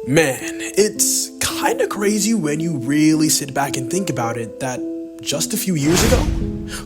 Man, it's kind of crazy when you really sit back and think about it that just a few years ago,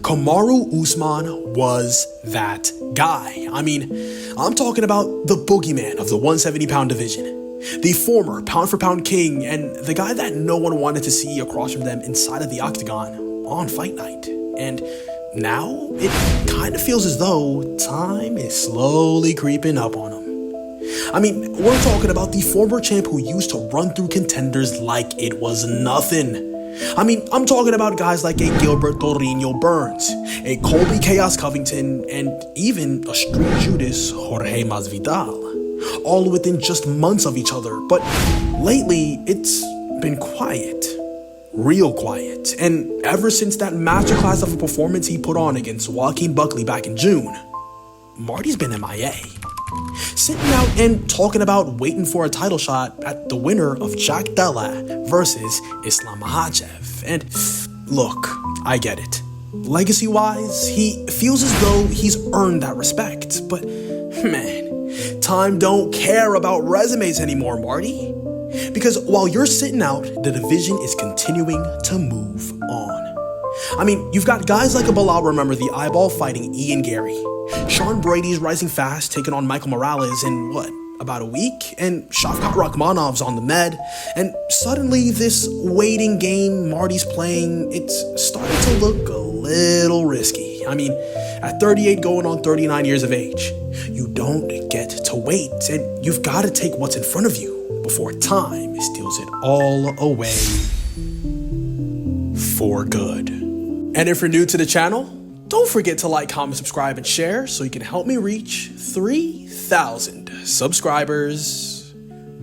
Kamaru Usman was that guy. I mean, I'm talking about the boogeyman of the 170-pound division, the former pound-for-pound king, and the guy that no one wanted to see across from them inside of the octagon on fight night. And now, it kind of feels as though time is slowly creeping up on him. I mean, we're talking about the former champ who used to run through contenders like it was nothing. I mean, I'm talking about guys like a Gilbert Torino Burns, a Colby Chaos Covington, and even a Street Judas Jorge Masvidal, all within just months of each other. But lately, it's been quiet. Real quiet. And ever since that masterclass of a performance he put on against Joaquin Buckley back in June, Marty's been MIA. Sitting out and talking about waiting for a title shot at the winner of Jack Della versus Islam Makhachev. And look, I get it. Legacy-wise, he feels as though he's earned that respect. But man, time don't care about resumes anymore, Marty. Because while you're sitting out, the division is continuing to move on. I mean, you've got guys like a Belal Muhammad, the eyeball fighting Ian Garry. Sean Brady's rising fast, taking on Michael Morales in, about a week? And Shavkat Rakhmonov's on the med. And suddenly this waiting game Marty's playing, it's starting to look a little risky. I mean, at 38 going on 39 years of age, you don't get to wait. And you've got to take what's in front of you before time steals it all away for good. And if you're new to the channel, don't forget to like, comment, subscribe, and share so you can help me reach 3,000 subscribers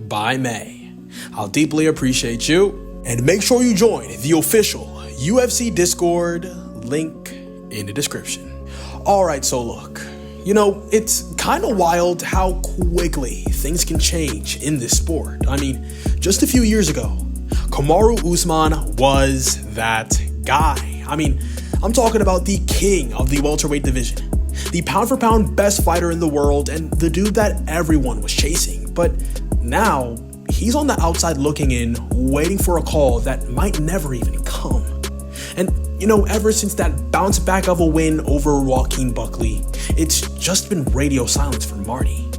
by May. I'll deeply appreciate you. And make sure you join the official UFC Discord, link in the description. Alright, so look, it's kind of wild how quickly things can change in this sport. I mean, just a few years ago, Kamaru Usman was that guy. I mean, I'm talking about the king of the welterweight division, the pound-for-pound best fighter in the world, and the dude that everyone was chasing. But now, he's on the outside looking in, waiting for a call that might never even come. And, ever since that bounce back of a win over Joaquin Buckley, it's just been radio silence for Marty.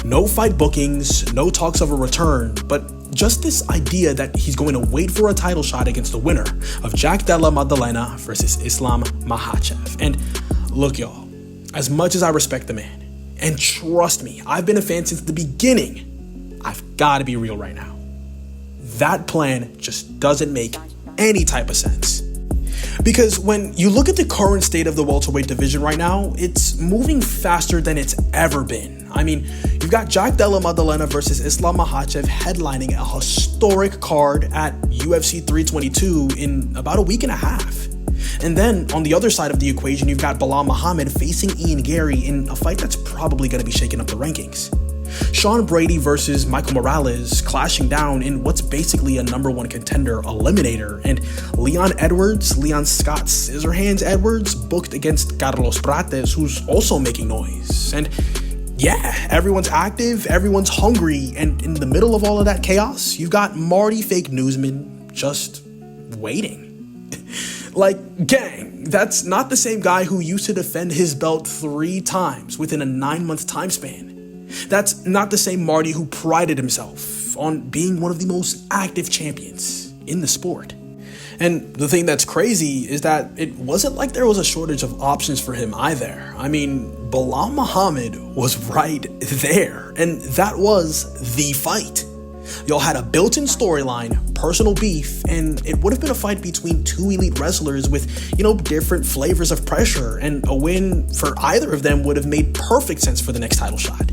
No fight bookings, no talks of a return, but just this idea that he's going to wait for a title shot against the winner of Jack Della Maddalena versus Islam Makhachev. And look, y'all, as much as I respect the man, and trust me, I've been a fan since the beginning, I've got to be real right now. That plan just doesn't make any type of sense. Because when you look at the current state of the welterweight division right now, it's moving faster than it's ever been. I mean, you've got Jack Della Maddalena versus Islam Makhachev headlining a historic card at UFC 322 in about a week and a half. And then on the other side of the equation, you've got Belal Muhammad facing Ian Garry in a fight that's probably going to be shaking up the rankings. Sean Brady versus Michael Morales clashing down in what's basically a #1 contender eliminator, and Leon Scott Scissorhands Edwards booked against Carlos Prates, who's also making noise. And yeah, everyone's active, everyone's hungry, and in the middle of all of that chaos, you've got Marty fake newsman just waiting. Like, gang, that's not the same guy who used to defend his belt 3 times within a 9-month time span. That's not the same Marty who prided himself on being one of the most active champions in the sport. And the thing that's crazy is that it wasn't like there was a shortage of options for him either. I mean, Belal Muhammad was right there, and that was the fight. Y'all had a built-in storyline, personal beef, and it would have been a fight between 2 elite wrestlers with, different flavors of pressure, and a win for either of them would have made perfect sense for the next title shot.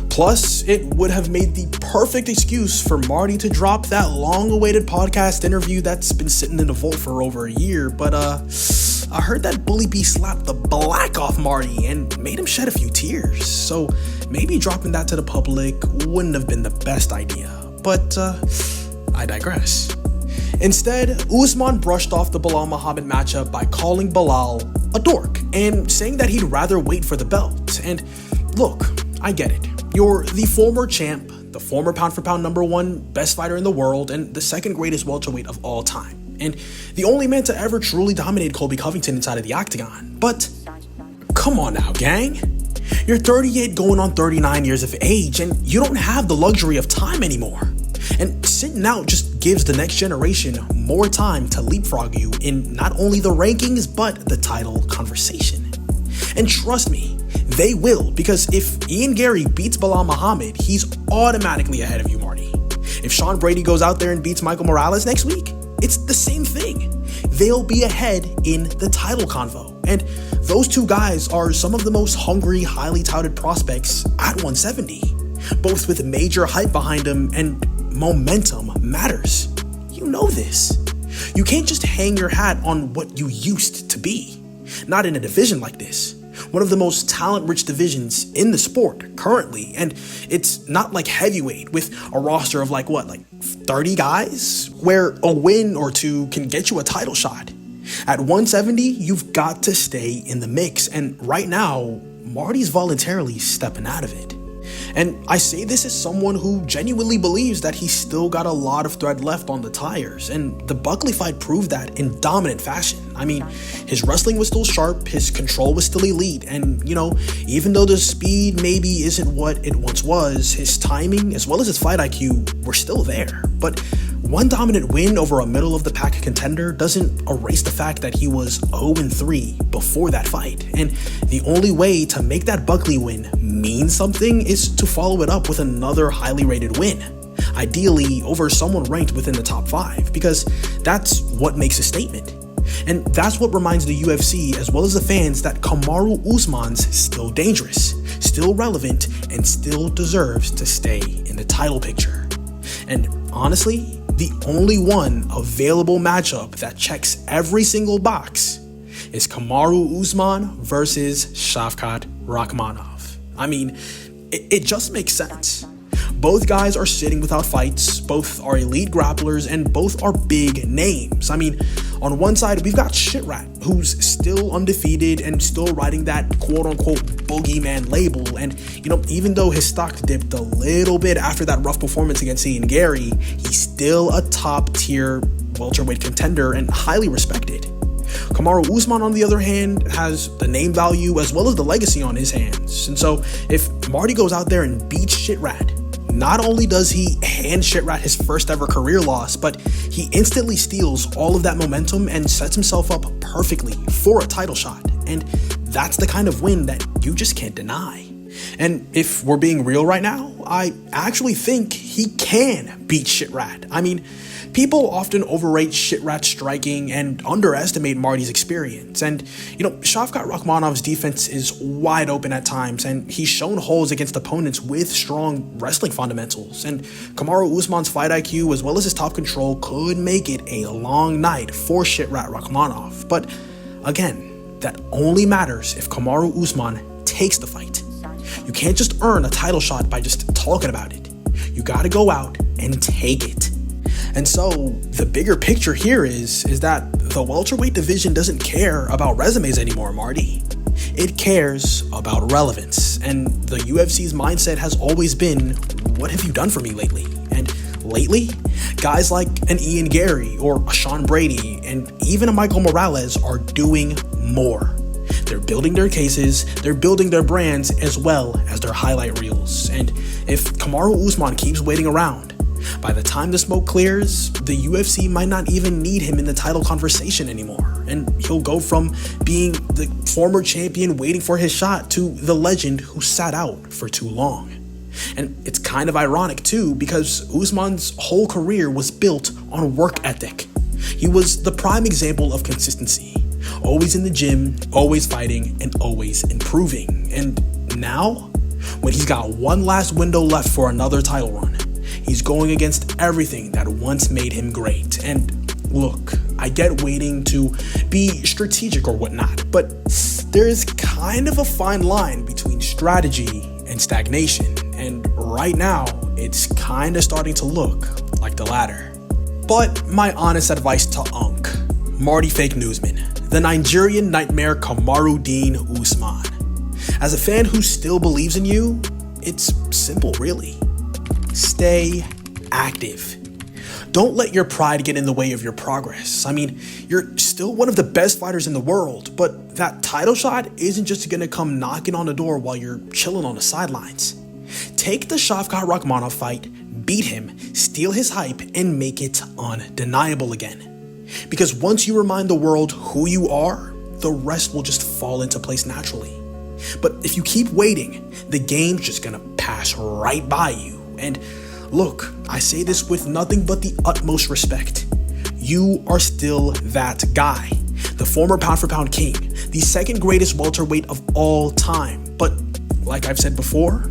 Plus, it would have made the perfect excuse for Marty to drop that long-awaited podcast interview that's been sitting in the vault for over a year. But I heard that Bully B slapped the black off Marty and made him shed a few tears. So maybe dropping that to the public wouldn't have been the best idea. But I digress. Instead, Usman brushed off the Belal Muhammad matchup by calling Belal a dork and saying that he'd rather wait for the belt. And look, I get it. You're the former champ, the former pound-for-pound #1 best fighter in the world and the second greatest welterweight of all time, and the only man to ever truly dominate Colby Covington inside of the octagon. But come on now, gang. You're 38 going on 39 years of age, and you don't have the luxury of time anymore. And sitting out just gives the next generation more time to leapfrog you in not only the rankings, but the title conversation. And trust me, they will, because if Ian Garry beats Belal Muhammad, he's automatically ahead of you, Marty. If Sean Brady goes out there and beats Michael Morales next week, it's the same thing. They'll be ahead in the title convo. And those two guys are some of the most hungry, highly touted prospects at 170, both with major hype behind them, and momentum matters. You know this. You can't just hang your hat on what you used to be. Not in a division like this. One of the most talent-rich divisions in the sport currently, and it's not like heavyweight with a roster of like 30 guys, where a win or two can get you a title shot. At 170, you've got to stay in the mix, and right now, Marty's voluntarily stepping out of it. And I say this as someone who genuinely believes that he's still got a lot of thread left on the tires, and the Buckley fight proved that in dominant fashion. I mean, his wrestling was still sharp, his control was still elite, and, even though the speed maybe isn't what it once was, his timing as well as his fight IQ were still there. But one dominant win over a middle-of-the-pack contender doesn't erase the fact that he was 0-3 before that fight, and the only way to make that Buckley win mean something is to follow it up with another highly rated win, ideally over someone ranked within the top 5, because that's what makes a statement. And that's what reminds the UFC as well as the fans that Kamaru Usman's still dangerous, still relevant, and still deserves to stay in the title picture. And honestly, the only one available matchup that checks every single box is Kamaru Usman versus Shavkat Rakhmonov. I mean, it just makes sense. Both guys are sitting without fights, both are elite grapplers, and both are big names. I mean, on one side, we've got Shitrat, who's still undefeated and still riding that quote-unquote boogeyman label, and, even though his stock dipped a little bit after that rough performance against Ian Garry, he's still a top-tier welterweight contender and highly respected. Kamaru Usman, on the other hand, has the name value as well as the legacy on his hands. And so if Marty goes out there and beats Shitrat, not only does he hand Shitrat his first ever career loss, but he instantly steals all of that momentum and sets himself up perfectly for a title shot. And that's the kind of win that you just can't deny. And if we're being real right now, I actually think he can beat Shitrat. I mean, people often overrate Shitrat's striking and underestimate Marty's experience. And, Shavkat Rakhmonov's defense is wide open at times, and he's shown holes against opponents with strong wrestling fundamentals. And Kamaru Usman's fight IQ as well as his top control could make it a long night for Shavkat Rakhmonov. But again, that only matters if Kamaru Usman takes the fight. You can't just earn a title shot by just talking about it. You gotta go out and take it. And so the bigger picture here is that the welterweight division doesn't care about resumes anymore, Marty. It cares about relevance. And the UFC's mindset has always been, what have you done for me lately? And lately, guys like an Ian Garry or a Sean Brady and even a Michael Morales are doing more. They're building their cases, they're building their brands as well as their highlight reels. And if Kamaru Usman keeps waiting around, by the time the smoke clears, the UFC might not even need him in the title conversation anymore. And he'll go from being the former champion waiting for his shot to the legend who sat out for too long. And it's kind of ironic too, because Usman's whole career was built on work ethic. He was the prime example of consistency. Always in the gym, always fighting, and always improving. And now, when he's got one last window left for another title run, he's going against everything that once made him great. And look, I get waiting to be strategic or whatnot, but there's kind of a fine line between strategy and stagnation. And right now, it's kind of starting to look like the latter. But my honest advice to Unk, Marty Fake Newsman, the Nigerian nightmare Kamaru Usman. As a fan who still believes in you, it's simple really. stay active. Don't let your pride get in the way of your progress. I mean, you're still one of the best fighters in the world, but that title shot isn't just gonna come knocking on the door while you're chilling on the sidelines. Take the Shavkat Rakhmonov fight, beat him, steal his hype, and make it undeniable again. Because once you remind the world who you are, the rest will just fall into place naturally. But if you keep waiting, the game's just gonna pass right by you. And look, I say this with nothing but the utmost respect. You are still that guy, the former pound-for-pound king, the second greatest welterweight of all time. But like I've said before,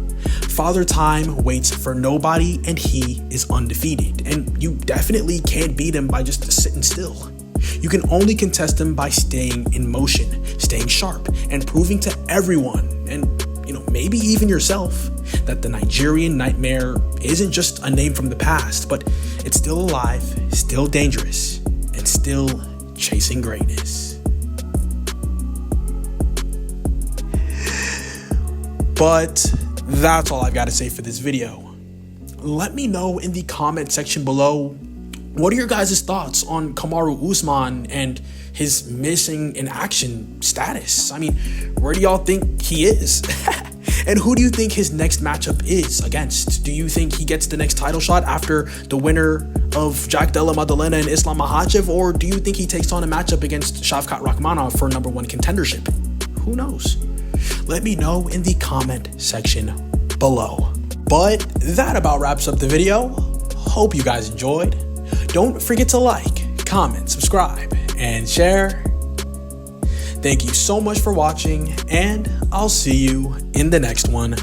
Father Time waits for nobody and he is undefeated. And you definitely can't beat him by just sitting still. You can only contest him by staying in motion, staying sharp, and proving to everyone, and maybe even yourself, that the Nigerian Nightmare isn't just a name from the past, but it's still alive, still dangerous, and still chasing greatness. But that's all I've got to say for this video. Let me know in the comment section below, what are your guys' thoughts on Kamaru Usman and his missing in action status? I mean, where do y'all think he is? And who do you think his next matchup is against? Do you think he gets the next title shot after the winner of Jack Della Maddalena and Islam Makhachev? Or do you think he takes on a matchup against Shavkat Rakhmonov for #1 contendership? Who knows? Let me know in the comment section below. But that about wraps up the video. Hope you guys enjoyed. Don't forget to like, comment, subscribe, and share. Thank you so much for watching, and I'll see you in the next one.